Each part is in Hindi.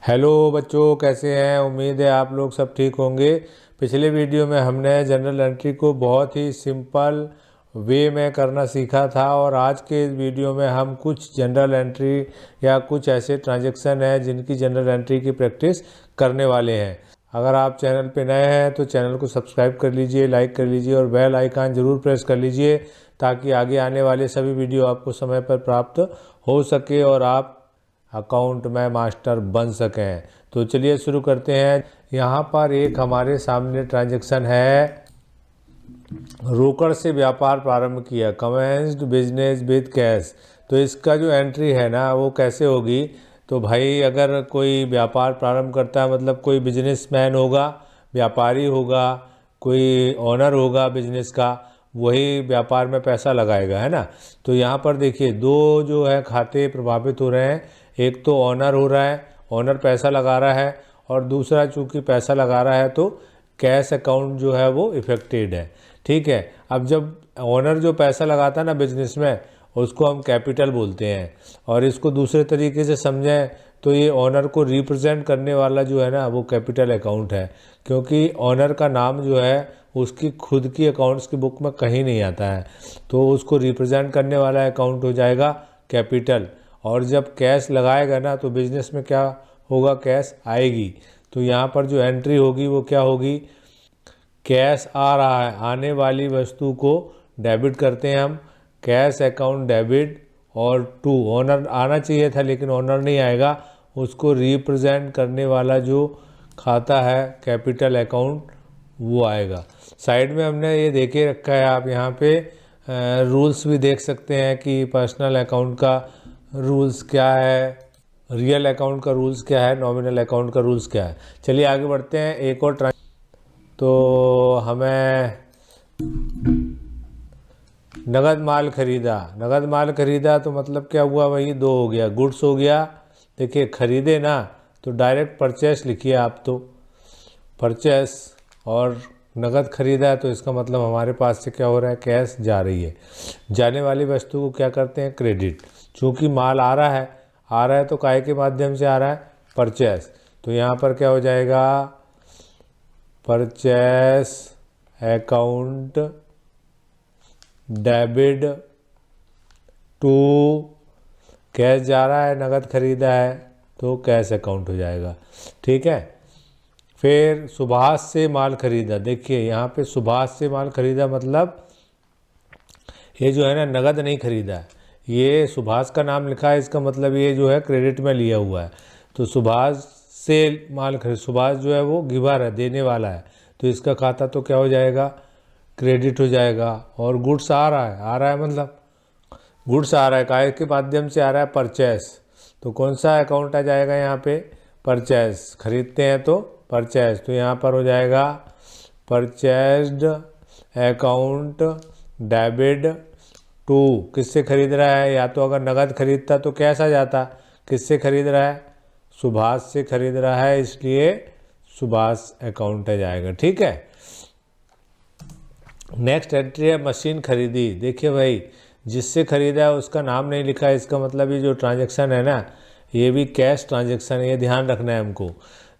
हेलो बच्चों, कैसे हैं। उम्मीद है आप लोग सब ठीक होंगे। पिछले वीडियो में हमने जनरल एंट्री को बहुत ही सिंपल वे में करना सीखा था और आज के इस वीडियो में हम कुछ जनरल एंट्री या कुछ ऐसे ट्रांजैक्शन हैं जिनकी जनरल एंट्री की प्रैक्टिस करने वाले हैं। अगर आप चैनल पे नए हैं तो चैनल को सब्सक्राइब कर लीजिए, लाइक कर लीजिए और बेल आइकन ज़रूर प्रेस कर लीजिए ताकि आगे आने वाले सभी वीडियो आपको समय पर प्राप्त हो सके और आप अकाउंट में मास्टर बन सकें। तो चलिए शुरू करते हैं। यहाँ पर एक हमारे सामने ट्रांजैक्शन है, रोकड़ से व्यापार प्रारंभ किया, कमेंस्ड बिजनेस विद कैश। तो इसका जो एंट्री है ना वो कैसे होगी। तो भाई अगर कोई व्यापार प्रारंभ करता है मतलब कोई बिजनेसमैन होगा, व्यापारी होगा, कोई ओनर होगा बिजनेस का, वही व्यापार में पैसा लगाएगा, है ना। तो यहाँ पर देखिए दो जो है खाते प्रभावित हो रहे हैं। एक तो ओनर हो रहा है, ओनर पैसा लगा रहा है, और दूसरा चूंकि पैसा लगा रहा है तो कैश अकाउंट जो है वो इफेक्टेड है। ठीक है। अब जब ओनर जो पैसा लगाता है ना बिजनेस में, उसको हम कैपिटल बोलते हैं। और इसको दूसरे तरीके से समझें तो ये ओनर को रिप्रेजेंट करने वाला जो है ना वो कैपिटल अकाउंट है, क्योंकि ओनर का नाम जो है उसकी खुद की अकाउंट्स की बुक में कहीं नहीं आता है, तो उसको रिप्रेजेंट करने वाला अकाउंट हो जाएगा कैपिटल। और जब कैश लगाएगा ना तो बिजनेस में क्या होगा, कैश आएगी। तो यहाँ पर जो एंट्री होगी वो क्या होगी, कैश आ रहा है, आने वाली वस्तु को डेबिट करते हैं हम, कैश अकाउंट डेबिट। और टू ओनर आना चाहिए था लेकिन ओनर नहीं आएगा, उसको रिप्रेजेंट करने वाला जो खाता है कैपिटल अकाउंट वो आएगा। साइड में हमने ये देखे रखा है, आप यहाँ पे रूल्स भी देख सकते हैं कि पर्सनल अकाउंट का रूल्स क्या है, रियल अकाउंट का रूल्स क्या है, नॉमिनल अकाउंट का रूल्स क्या है। चलिए आगे बढ़ते हैं। एक और तो हमें नगद माल खरीदा, नगद माल खरीदा तो मतलब क्या हुआ, वही दो हो गया, गुड्स हो गया। देखिए खरीदे ना तो डायरेक्ट परचेस लिखिए आप, तो परचेस, और नगद खरीदा है तो इसका मतलब हमारे पास से क्या हो रहा है, कैश जा रही है। जाने वाली वस्तु को क्या करते हैं, क्रेडिट। चूँकि माल आ रहा है, आ रहा है तो काय के माध्यम से आ रहा है, परचेस। तो यहाँ पर क्या हो जाएगा, purchase account debit to cash जा रहा है, नगद खरीदा है तो कैश अकाउंट हो जाएगा। ठीक है। फिर सुभाष से माल खरीदा, देखिए यहाँ पे सुभाष से माल खरीदा मतलब ये जो है ना नगद नहीं खरीदा है, ये सुभाष का नाम लिखा है, इसका मतलब ये जो है क्रेडिट में लिया हुआ है। तो सुभाष से माल खरीद, सुभाष जो है वो गिवर है, देने वाला है, तो इसका खाता तो क्या हो जाएगा, क्रेडिट हो जाएगा। और गुड्स आ रहा है, आ रहा है मतलब गुड्स आ रहा है, काय के माध्यम से आ रहा है, परचेस। तो कौन सा अकाउंट आ जाएगा यहाँ पे, परचेस। खरीदते हैं तो परचेस, तो यहाँ पर हो जाएगा परचेस्ड अकाउंट डेबिट टू, किससे खरीद रहा है, या तो अगर नगद खरीदता तो कैश आ जाता, किससे खरीद रहा है, सुभाष से खरीद रहा है, इसलिए सुभाष अकाउंट आ जाएगा। ठीक है। नेक्स्ट एंट्री है मशीन खरीदी। देखिए भाई जिससे खरीदा है उसका नाम नहीं लिखा है, इसका मतलब ये जो ट्रांजैक्शन है ना ये भी कैश ट्रांजैक्शन है, ये ध्यान रखना है हमको।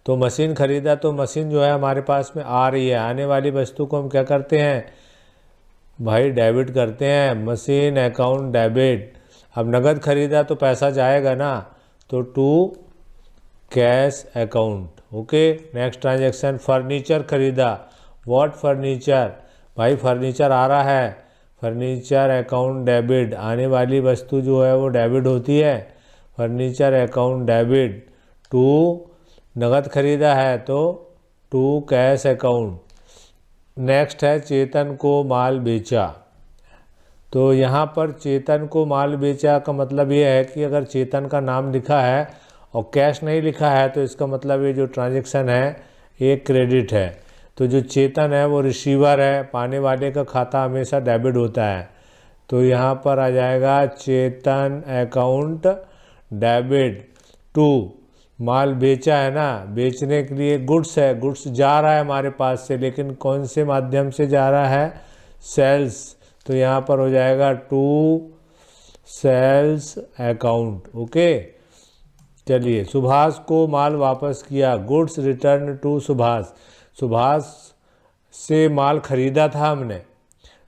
तो मशीन खरीदा तो मशीन जो है हमारे पास में आ रही है, आने वाली वस्तु को हम क्या करते हैं भाई, डेबिट करते हैं, मशीन अकाउंट डेबिट। अब नगद खरीदा तो पैसा जाएगा ना, तो to cash account. Okay. Next transaction furniture खरीदा, व्हाट फर्नीचर, भाई फर्नीचर आ रहा है, फर्नीचर अकाउंट डेबिट, आने वाली वस्तु जो है वो डेबिट होती है, फर्नीचर अकाउंट डेबिट टू नगद खरीदा है तो टू कैश अकाउंट। नेक्स्ट है चेतन को माल बेचा। तो यहाँ पर चेतन को माल बेचा का मतलब ये है कि अगर चेतन का नाम लिखा है और कैश नहीं लिखा है तो इसका मतलब ये जो ट्रांजैक्शन है ये क्रेडिट है। तो जो चेतन है वो रिसीवर है, पाने वाले का खाता हमेशा डेबिट होता है, तो यहाँ पर आ जाएगा चेतन अकाउंट डेबिट टू माल बेचा है ना, बेचने के लिए गुड्स है, गुड्स जा रहा है हमारे पास से, लेकिन कौन से माध्यम से जा रहा है, सेल्स। तो यहाँ पर हो जाएगा टू सेल्स अकाउंट। ओके। चलिए, सुभाष को माल वापस किया, goods return to Subhash. Subhash से माल खरीदा था हमने,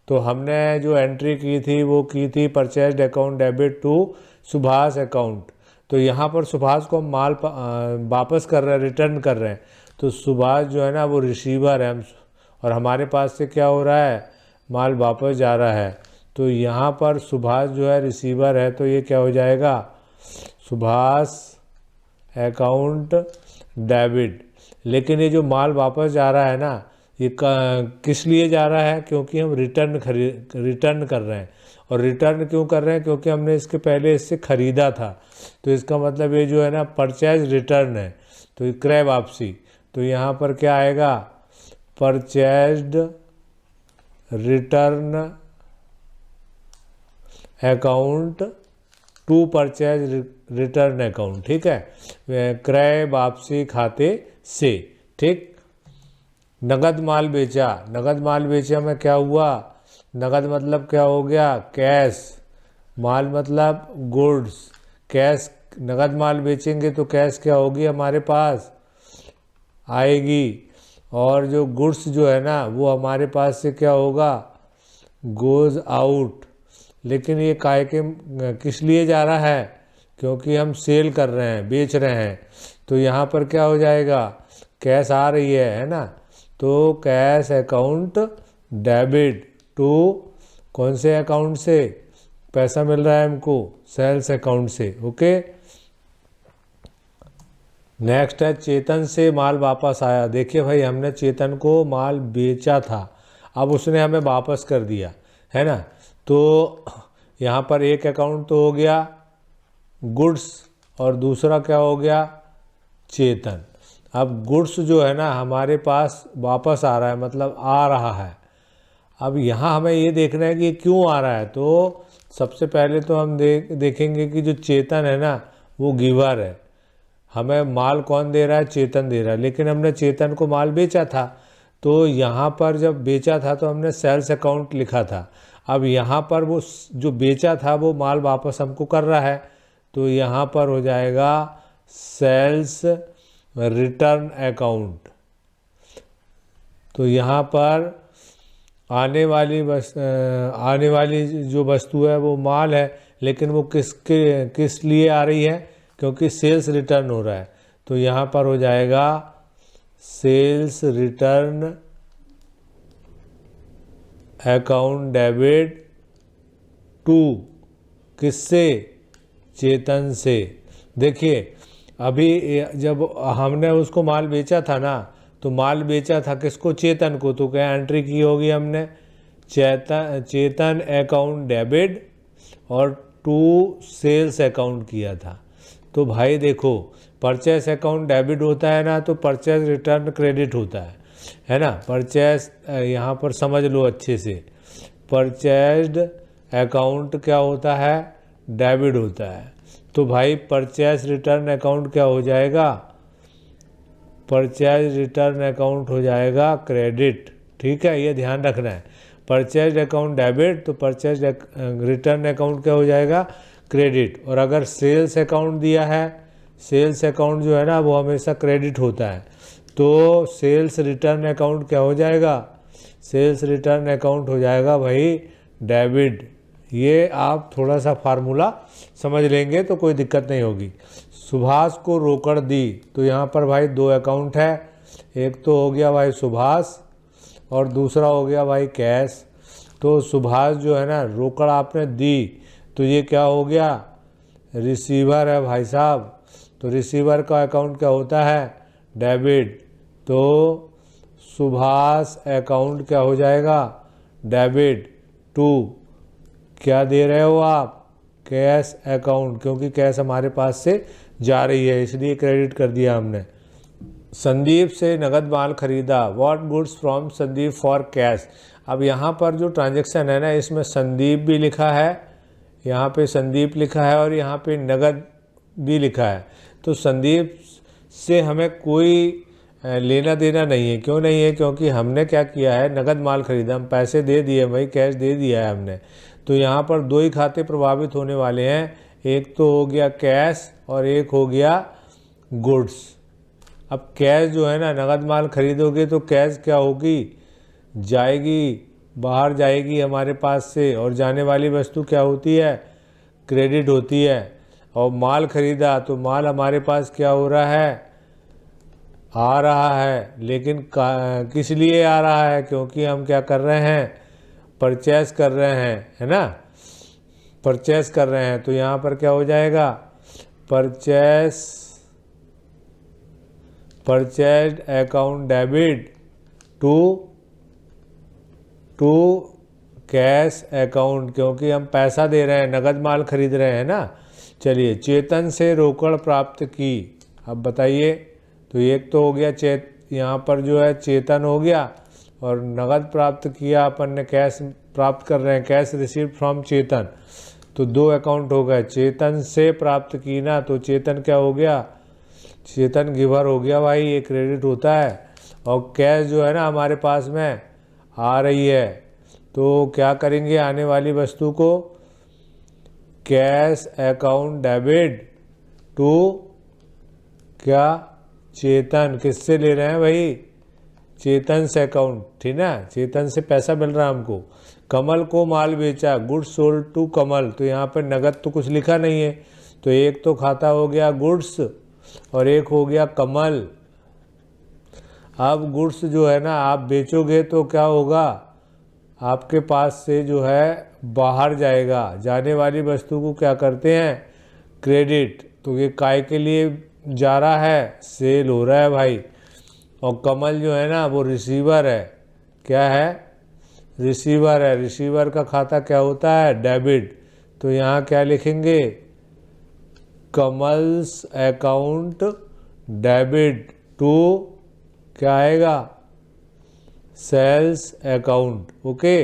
तो हमने जो एंट्री की थी वो की थी purchase account debit to Subhash account. तो यहाँ पर सुभाष को हम माल वापस कर रहे हैं, रिटर्न कर रहे हैं। तो सुभाष जो है ना वो रिसीवर है, और हमारे पास से क्या हो रहा है, माल वापस जा रहा है। तो यहाँ पर सुभाष जो है रिसीवर है, तो ये क्या हो जाएगा, सुभाष अकाउंट डेबिट। लेकिन ये जो माल वापस जा रहा है ना, ये किस लिए जा रहा है, क्योंकि हम रिटर्न कर रहे हैं। और रिटर्न क्यों कर रहे हैं, क्योंकि हमने इसके पहले इससे ख़रीदा था। तो इसका मतलब ये जो है ना परचेज रिटर्न है, तो ये क्रय वापसी। तो यहाँ पर क्या आएगा, purchased return account to purchase return account. ठीक है, क्रय वापसी खाते से। ठीक, नगद माल बेचा, नगद माल बेचा में क्या हुआ, नगद मतलब क्या हो गया, कैश। माल मतलब गुड्स, कैश। नगद माल बेचेंगे तो कैश क्या होगी हमारे पास आएगी, और जो गुड्स जो है ना वो हमारे पास से क्या होगा, गोज आउट। लेकिन ये काय के किस लिए जा रहा है, क्योंकि हम सेल कर रहे हैं, बेच रहे हैं। तो यहाँ पर क्या हो जाएगा, कैश आ रही है ना, तो कैश अकाउंट डेबिट टू कौन से अकाउंट से पैसा मिल रहा है हमको, सेल्स अकाउंट से। ओके, नेक्स्ट है चेतन से माल वापस आया। देखिए भाई, हमने चेतन को माल बेचा था, अब उसने हमें वापस कर दिया है ना। तो यहाँ पर एक अकाउंट तो हो गया गुड्स, और दूसरा क्या हो गया, चेतन। अब गुड्स जो है ना हमारे पास वापस आ रहा है, मतलब आ रहा है। अब यहाँ हमें ये देखना है कि क्यों आ रहा है। तो सबसे पहले तो हम देखेंगे कि जो चेतन है ना वो गिवर है, हमें माल कौन दे रहा है, चेतन दे रहा है। लेकिन हमने चेतन को माल बेचा था, तो यहाँ पर जब बेचा था तो हमने सेल्स अकाउंट लिखा था। अब यहाँ पर वो जो बेचा था वो माल वापस हमको कर रहा है, तो यहाँ पर हो जाएगा सेल्स रिटर्न अकाउंट। तो यहाँ पर आने वाली जो वस्तु है वो माल है, लेकिन वो किस लिए आ रही है, क्योंकि सेल्स रिटर्न हो रहा है। तो यहाँ पर हो जाएगा sales return account debit to किससे, चेतन से। देखिए, अभी जब हमने उसको माल बेचा था ना, तो माल बेचा था किसको, चेतन को। तो क्या एंट्री की होगी हमने, चेतन अकाउंट डेबिट और टू सेल्स अकाउंट किया था। तो भाई देखो, परचेस अकाउंट डेबिट होता है ना, तो परचेस रिटर्न क्रेडिट होता है ना। परचेस यहाँ पर समझ लो अच्छे से, परचेस्ड अकाउंट क्या होता है, डेबिट होता है। तो भाई परचेस रिटर्न अकाउंट क्या हो जाएगा, परचेज रिटर्न अकाउंट हो जाएगा क्रेडिट। ठीक है, ये ध्यान रखना है। परचेज अकाउंट डेबिट, तो परचेज रिटर्न अकाउंट क्या हो जाएगा, क्रेडिट। और अगर सेल्स अकाउंट दिया है, सेल्स अकाउंट जो है ना वो हमेशा क्रेडिट होता है, तो सेल्स रिटर्न अकाउंट क्या हो जाएगा, सेल्स रिटर्न अकाउंट हो जाएगा भाई डेबिट। ये आप थोड़ा सा फार्मूला समझ लेंगे तो कोई दिक्कत नहीं होगी। सुभाष को रोकड़ दी, तो यहाँ पर भाई दो अकाउंट है, एक तो हो गया भाई सुभाष और दूसरा हो गया भाई कैश। तो सुभाष जो है ना रोकड़ आपने दी, तो ये क्या हो गया, रिसीवर है भाई साहब। तो रिसीवर का अकाउंट क्या होता है, डेबिट। तो सुभाष अकाउंट क्या हो जाएगा, डेबिट टू क्या दे रहे हो आप, कैश अकाउंट, क्योंकि कैश हमारे पास से जा रही है इसलिए क्रेडिट कर दिया हमने। संदीप से नगद माल खरीदा, what goods from Sandeep for cash. अब यहाँ पर जो ट्रांजैक्शन है ना, इसमें संदीप भी लिखा है, यहाँ पे संदीप लिखा है और यहाँ पे नगद भी लिखा है। तो संदीप से हमें कोई लेना देना नहीं है। क्यों नहीं है, क्योंकि हमने क्या किया है, नगद माल खरीदा, हम पैसे दे दिए भाई, कैश दे दिया है हमने। तो यहाँ पर दो ही खाते प्रभावित होने वाले हैं, एक तो हो गया कैश और एक हो गया गुड्स। अब कैश जो है ना, नगद माल खरीदोगे तो कैश क्या होगी, जाएगी, बाहर जाएगी हमारे पास से, और जाने वाली वस्तु क्या होती है, क्रेडिट होती है। और माल खरीदा तो माल हमारे पास क्या हो रहा है, आ रहा है, लेकिन किस लिए आ रहा है, क्योंकि हम क्या कर रहे हैं, परचेस कर रहे हैं, है ना, परचेस कर रहे हैं। तो यहाँ पर क्या हो जाएगा, purchase account debit to cash account, क्योंकि हम पैसा दे रहे हैं, नगद माल खरीद रहे हैं ना। चलिए, चेतन से रोकड़ प्राप्त की। अब बताइए, तो एक तो हो गया यहाँ पर जो है चेतन हो गया, और नगद प्राप्त किया अपन ने, कैश प्राप्त कर रहे हैं, कैश रिसीव फ्रॉम चेतन, तो 2 अकाउंट हो गए। चेतन से प्राप्त की ना, तो चेतन क्या हो गया, चेतन गिवर हो गया भाई, ये क्रेडिट होता है। और कैश जो है ना हमारे पास में आ रही है, तो क्या करेंगे, आने वाली वस्तु को कैश अकाउंट डेबिट टू क्या, चेतन। किससे ले रहे हैं भाई, चेतन से अकाउंट, ठीक ना, चेतन से पैसा मिल रहा है हमको। कमल को माल बेचा, गुड्स सोल्ड टू कमल, तो यहाँ पर नगद तो कुछ लिखा नहीं है, तो एक तो खाता हो गया गुड्स और एक हो गया कमल। अब गुड्स जो है ना आप बेचोगे तो क्या होगा, आपके पास से जो है बाहर जाएगा, जाने वाली वस्तु को क्या करते हैं, क्रेडिट। तो ये काय के लिए जा रहा है, सेल हो रहा है भाई। और कमल जो है ना वो रिसीवर है, क्या है, रिसीवर है। रिसीवर का खाता क्या होता है, डेबिट। तो यहाँ क्या लिखेंगे, कमल्स अकाउंट डेबिट टू क्या आएगा, सेल्स अकाउंट। ओके,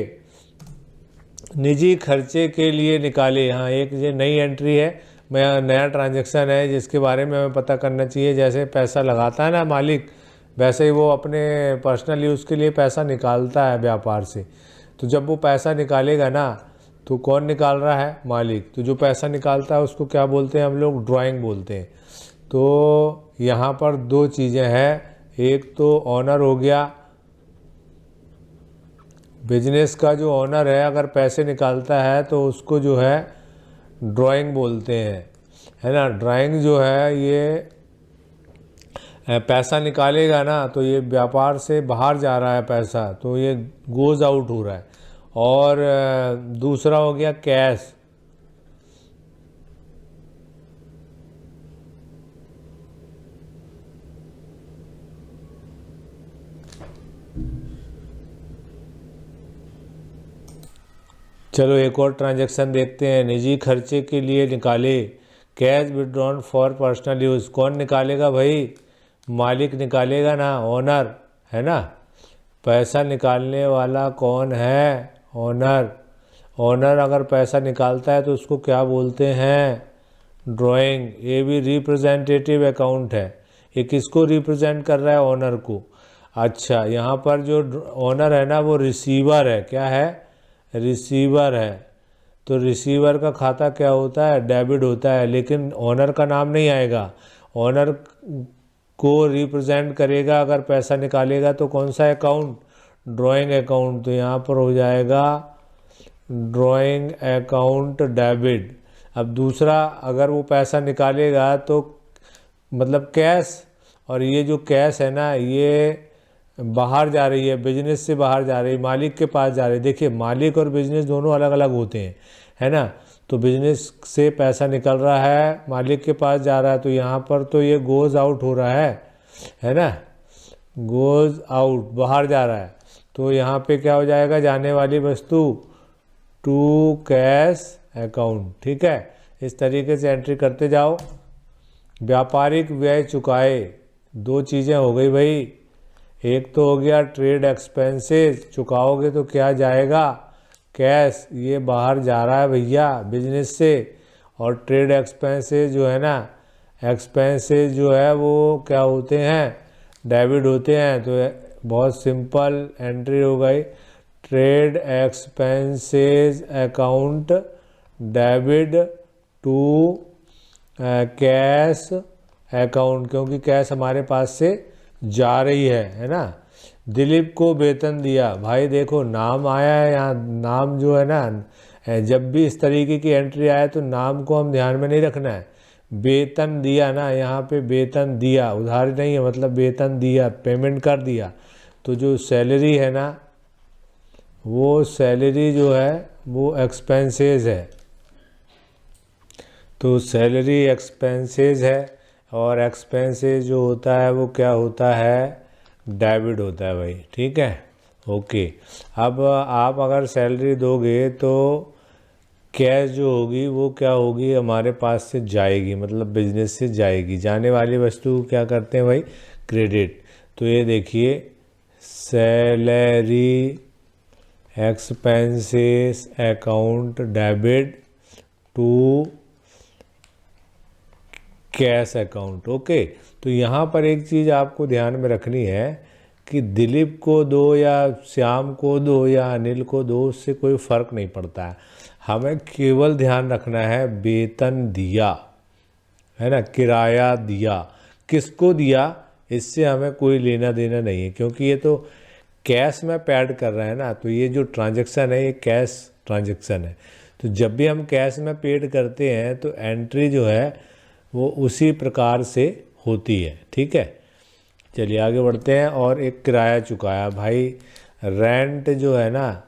निजी खर्चे के लिए निकाले। हाँ, एक ये नई एंट्री है, मैं नया ट्रांजैक्शन है जिसके बारे में हमें पता करना चाहिए। जैसे पैसा लगाता है ना मालिक, वैसे ही वो अपने पर्सनल यूज़ के लिए पैसा निकालता है व्यापार से। तो जब वो पैसा निकालेगा ना, तो कौन निकाल रहा है, मालिक। तो जो पैसा निकालता है उसको क्या बोलते हैं हम लोग, ड्राइंग बोलते हैं। तो यहाँ पर 2 चीज़ें हैं, एक तो ऑनर हो गया, बिजनेस का जो ऑनर है अगर पैसे निकालता है तो उसको जो है ड्राइंग बोलते हैं, है ना। ड्राइंग जो है ये पैसा निकालेगा ना, तो ये व्यापार से बाहर जा रहा है पैसा, तो ये गोज आउट हो रहा है। और दूसरा हो गया कैश। चलो एक और ट्रांजैक्शन देखते हैं। निजी खर्चे के लिए निकाले, cash withdrawn for personal use. कौन निकालेगा भाई, मालिक निकालेगा ना, ओनर, है ना। पैसा निकालने वाला कौन है, ओनर। ओनर अगर पैसा निकालता है तो उसको क्या बोलते हैं, ड्राइंग। ये भी रिप्रेजेंटेटिव अकाउंट है, ये किसको रिप्रेजेंट कर रहा है, ओनर को। अच्छा, यहाँ पर जो ओनर है ना वो रिसीवर है, क्या है, रिसीवर है। तो रिसीवर का खाता क्या होता है, डेबिट होता है, लेकिन ओनर का नाम नहीं आएगा। ओनर को रिप्रेजेंट करेगा अगर पैसा निकालेगा तो कौन सा अकाउंट, ड्राइंग अकाउंट। तो यहाँ पर हो जाएगा ड्राइंग अकाउंट डेबिट। अब दूसरा, अगर वो पैसा निकालेगा तो मतलब कैश, और ये जो कैश है ना ये बाहर जा रही है, बिजनेस से बाहर जा रही है, मालिक के पास जा रही है। देखिए, मालिक और बिजनेस दोनों अलग अलग होते हैं, है ना। तो बिजनेस से पैसा निकल रहा है, मालिक के पास जा रहा है, तो यहाँ पर तो ये गोज आउट हो रहा है ना, गोज आउट, बाहर जा रहा है। तो यहाँ पे क्या हो जाएगा, जाने वाली वस्तु टू कैश अकाउंट। ठीक है, इस तरीके से एंट्री करते जाओ। व्यापारिक व्यय चुकाए, 2 चीज़ें हो गई भाई। एक तो हो गया ट्रेड एक्सपेंसेस, चुकाओगे तो क्या जाएगा, कैश, ये बाहर जा रहा है भैया बिजनेस से। और ट्रेड एक्सपेंसेस जो है ना, एक्सपेंसेस जो है वो क्या होते हैं, डेबिट होते हैं। तो बहुत सिंपल एंट्री हो गई, trade expenses account debit to cash account, क्योंकि कैश हमारे पास से जा रही है ना। दिलीप को वेतन दिया, भाई देखो नाम आया है यहाँ, नाम जो है ना, जब भी इस तरीके की एंट्री आए तो नाम को हम ध्यान में नहीं रखना है। वेतन दिया ना, यहाँ पे वेतन दिया उधार नहीं है, मतलब वेतन दिया, पेमेंट कर दिया। तो जो सैलरी है ना, वो सैलरी जो है वो एक्सपेंसेस है, तो सैलरी एक्सपेंसेस है, और एक्सपेंसेस जो होता है वो क्या होता है, डेबिट होता है भाई, ठीक है। ओके, अब आप अगर सैलरी दोगे तो कैश जो होगी वो क्या होगी, हमारे पास से जाएगी, मतलब बिजनेस से जाएगी। जाने वाली वस्तु क्या करते हैं भाई, क्रेडिट। तो ये देखिए, salary expenses account debit to cash account. Okay, तो यहाँ पर एक चीज़ आपको ध्यान में रखनी है कि दिलीप को दो या श्याम को दो या अनिल को दो, उससे कोई फ़र्क नहीं पड़ता है। हमें केवल ध्यान रखना है वेतन दिया है ना, किराया दिया, किसको दिया इससे हमें कोई लेना देना नहीं है, क्योंकि ये तो कैश में पेड कर रहे हैं ना। तो ये जो ट्रांजैक्शन है ये कैश ट्रांजैक्शन है। तो जब भी हम कैश में पेड करते हैं तो एंट्री जो है वो उसी प्रकार से होती है, ठीक है। चलिए आगे बढ़ते हैं। और एक किराया चुकाया, भाई रेंट जो है ना,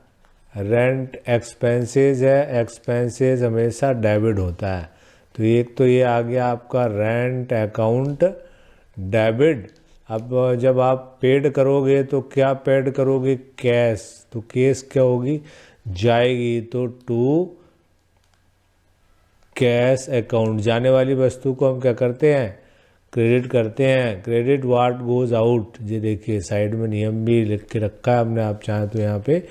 रेंट एक्सपेंसेस है, एक्सपेंसेस हमेशा डेबिट होता है। तो एक तो ये आ गया आपका रेंट अकाउंट डेबिट। अब जब आप पेड करोगे तो क्या पेड करोगे, कैश, तो कैश क्या होगी, जाएगी, तो टू कैश अकाउंट। जाने वाली वस्तु को हम क्या करते हैं, क्रेडिट करते हैं। क्रेडिट व्हाट गोज आउट, ये देखिए साइड में नियम भी लिख के रखा है हमने, आप चाहें तो यहाँ पे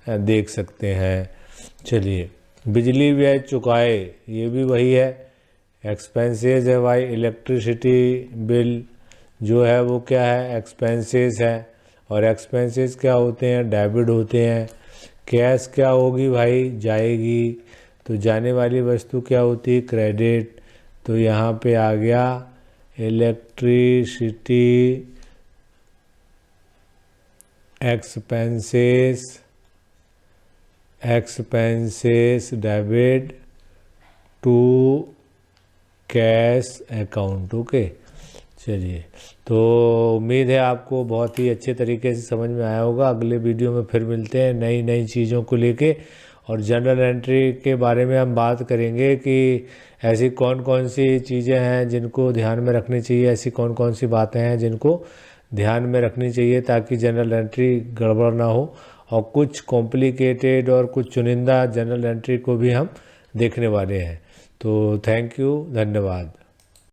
देख सकते हैं। चलिए, बिजली व्यय चुकाए, ये भी वही है, एक्सपेंसेस है भाई। इलेक्ट्रिसिटी बिल जो है वो क्या है, एक्सपेंसेस है, और एक्सपेंसेस क्या होते हैं, डेबिट होते हैं। कैश क्या होगी भाई, जाएगी, तो जाने वाली वस्तु क्या होती है, क्रेडिट। तो यहाँ पे आ गया electricity expenses, expenses debit to cash account. Okay, चलिए, तो उम्मीद है आपको बहुत ही अच्छे तरीके से समझ में आया होगा। अगले वीडियो में फिर मिलते हैं नई नई चीज़ों को लेके, और जनरल एंट्री के बारे में हम बात करेंगे कि ऐसी कौन कौन सी चीज़ें हैं जिनको ध्यान में रखनी चाहिए, ऐसी कौन कौन सी बातें हैं जिनको ध्यान में रखनी चाहिए ताकि जनरल एंट्री गड़बड़ ना हो। और कुछ कॉम्प्लिकेटेड और कुछ चुनिंदा जनरल एंट्री को भी हम देखने वाले हैं। तो थैंक यू, धन्यवाद।